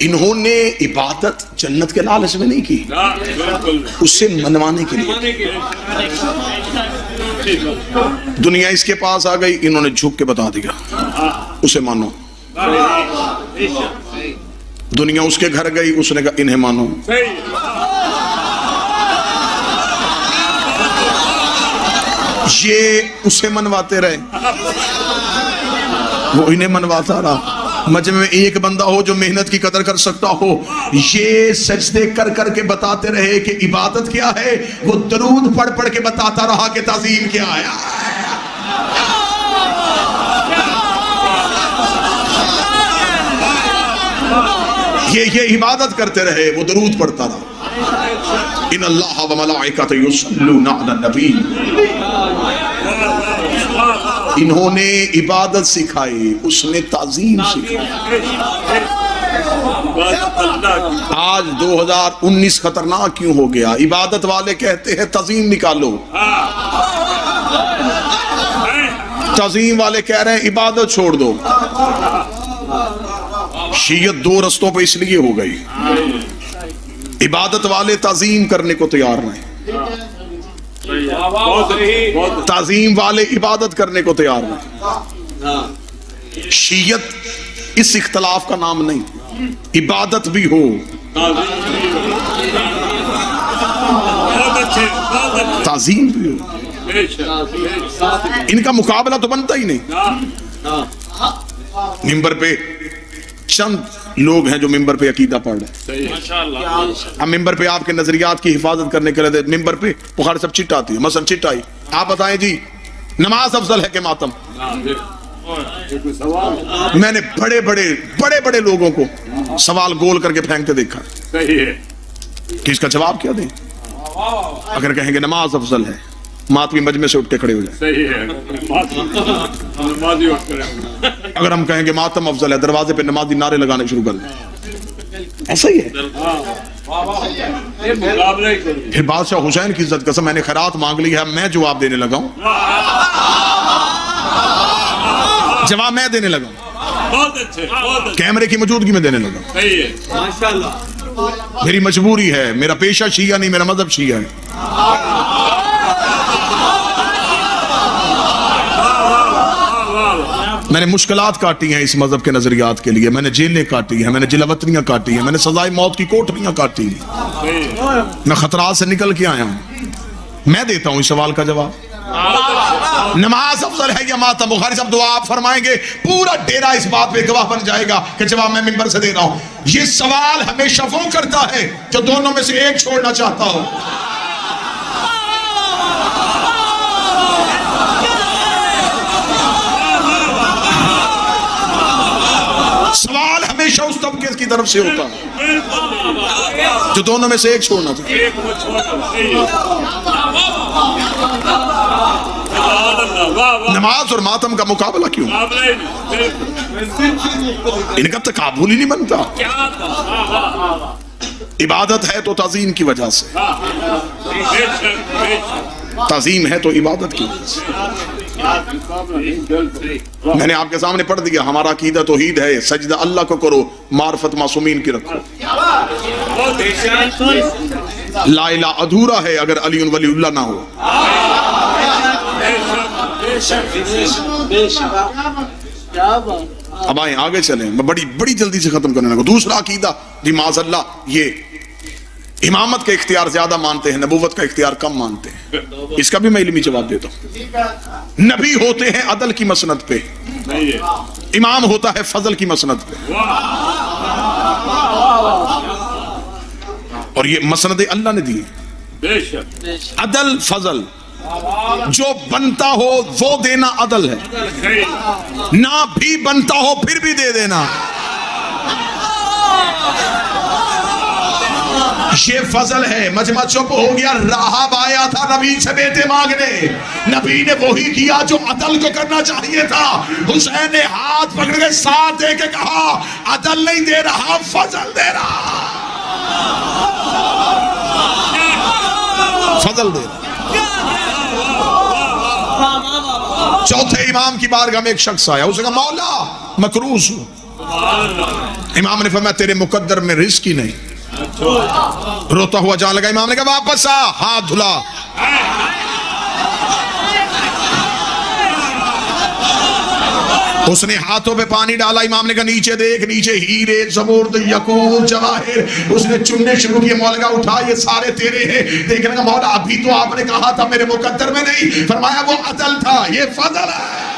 انہوں نے عبادت جنت کے لالچ میں نہیں کی، اسے منوانے کے لیے۔ دنیا اس کے پاس آ گئی، انہوں نے جھک کے بتا دیا اسے مانو۔ دنیا اس کے گھر گئی، اس نے کہا انہیں مانو۔ یہ اسے منواتے رہے، وہ انہیں منواتا رہا۔ مجمع میں ایک بندہ ہو جو محنت کی قدر کر سکتا ہو، یہ سجدے کر کر کے بتاتے رہے کہ عبادت کیا ہے، وہ درود پڑھ پڑھ کے بتاتا رہا کہ تعظیم کیا ہے۔ یہ عبادت کرتے رہے، وہ درود پڑھتا رہا۔ ان اللہ و ملائکۃ یصلون علی النبی، انہوں نے عبادت سکھائی، اس نے تعظیم سکھائی۔ آج 2019 خطرناک کیوں ہو گیا؟ عبادت والے کہتے ہیں تعظیم نکالو، تعظیم والے کہہ رہے ہیں عبادت چھوڑ دو۔ شیعت دو رستوں پہ اس لیے ہو گئی، عبادت والے تعظیم کرنے کو تیار نہیں، تعظیم والے عبادت کرنے کو تیار نہیں۔ شیعت اس اختلاف کا نام نہیں، عبادت بھی ہو تعظیم بھی ہو، ان کا مقابلہ تو بنتا ہی نہیں۔ ممبر پہ چند لوگ ہیں جو ممبر پہ عقیدہ پڑھ رہے ہیں، اب ممبر پہ آپ کے نظریات کی حفاظت کرنے کے لیے ممبر پہ بخاری سب چٹ آتی ہے، مثلا چٹ آئی، آپ بتائیں جی نماز افضل ہے کہ ماتم؟ میں نے بڑے بڑے لوگوں کو سوال گول کر کے پھینکتے دیکھا کہ اس کا جواب کیا دیں؟ اگر کہیں گے نماز افضل ہے، ماتمی مجمع سے اٹھ کے کھڑے ہو جائیں۔ اگر ہم کہیں گے ماتم افضل ہے، دروازے پہ نمازی نعرے لگانے شروع کر دیں۔ ایسا ہی ہے۔ پھر بادشاہ حسین کی عزت قسم، میں نے خیرات مانگ لی ہے، میں جواب دینے لگا ہوں، جواب میں دینے لگا ہوں، کیمرے کی موجودگی میں دینے لگا ہوں۔ میری مجبوری ہے، میرا پیشہ شیعہ نہیں، میرا مذہب شیعہ ہے۔ میں نے مشکلات کاٹی ہیں اس مذہب کے نظریات کے لیے، میں نے جیلیں کاٹی ہیں، میں نے جلاوطنیاں کاٹی ہیں، میں نے سزائے موت کی کوٹریاں کاٹی ہیں، میں خطرات سے نکل کے آیا ہوں۔ میں دیتا ہوں اس سوال کا جواب، نماز افضل ہے یا ماتم؟ بخاری صاحب دعا آپ فرمائیں گے، پورا ڈیرہ اس بات پہ گواہ بن جائے گا کہ جواب میں منبر سے دے رہا ہوں۔ یہ سوال ہمیشہ وہ کرتا ہے جو دونوں میں سے ایک چھوڑنا چاہتا ہو۔ سوال ہمیشہ اس طبقے کی طرف سے ہوتا ہے جو دونوں میں سے ایک چھوڑنا چاہتا ہے۔ نماز اور ماتم کا مقابلہ کیوں؟ ان کا تقابل ہی نہیں بنتا۔ عبادت ہے تو تعظیم کی وجہ سے، تعظیم ہے تو عبادت کی وجہ سے۔ میں نے آپ کے سامنے پڑھ دیا، ہمارا عقیدہ توحید ہے، سجدہ اللہ کو کرو، معرفت معصومین کی رکھو۔ لا الہ ادھورا ہے اگر علی ولی اللہ نہ ہو۔ اب آئیں آگے چلیں، میں بڑی جلدی سے ختم کرنے لگا۔ دوسرا عقیدہ جی معاذ اللہ، یہ امامت کا اختیار زیادہ مانتے ہیں، نبوت کا اختیار کم مانتے ہیں۔ اس کا بھی میں علمی جواب دیتا ہوں۔ نبی ہوتے ہیں عدل کی مسند پہ، امام ہوتا ہے فضل کی مسند پہ، اور یہ مسند اللہ نے دی، عدل فضل، جو بنتا ہو وہ دینا عدل ہے، نہ بھی بنتا ہو پھر بھی دے دینا، یہ فضل ہے۔ مجمع چپ ہو گیا، راہب آیا تھا نبی سے بیٹے مانگنے، نبی نے وہی کیا جو عدل کو کرنا چاہیے تھا۔ حسین نے ہاتھ پکڑ کے ساتھ دے کے کہا عدل نہیں دے رہا، فضل دے رہا، فضل دے رہا۔ چوتھے امام کی بارگاہ میں ایک شخص آیا، اس نے کہا مولا مکروز ہوں۔ امام نے فرمایا تیرے مقدر میں رزق ہی نہیں. روتا ہوا جان لگا. امام نے کہا واپس آ, ہاتھ دھلا. اس نے ہاتھوں پہ پانی ڈالا. امام نے کہا نیچے دیکھ, نیچے ہیرے زمرد یاقوت جواہر. اس نے چننے شروع کیے. مولا کہا اٹھا یہ سارے تیرے ہیں. دیکھنے کا مولا ابھی تو آپ نے کہا تھا میرے مقدر میں نہیں. فرمایا وہ عدل تھا, یہ فضل ہے.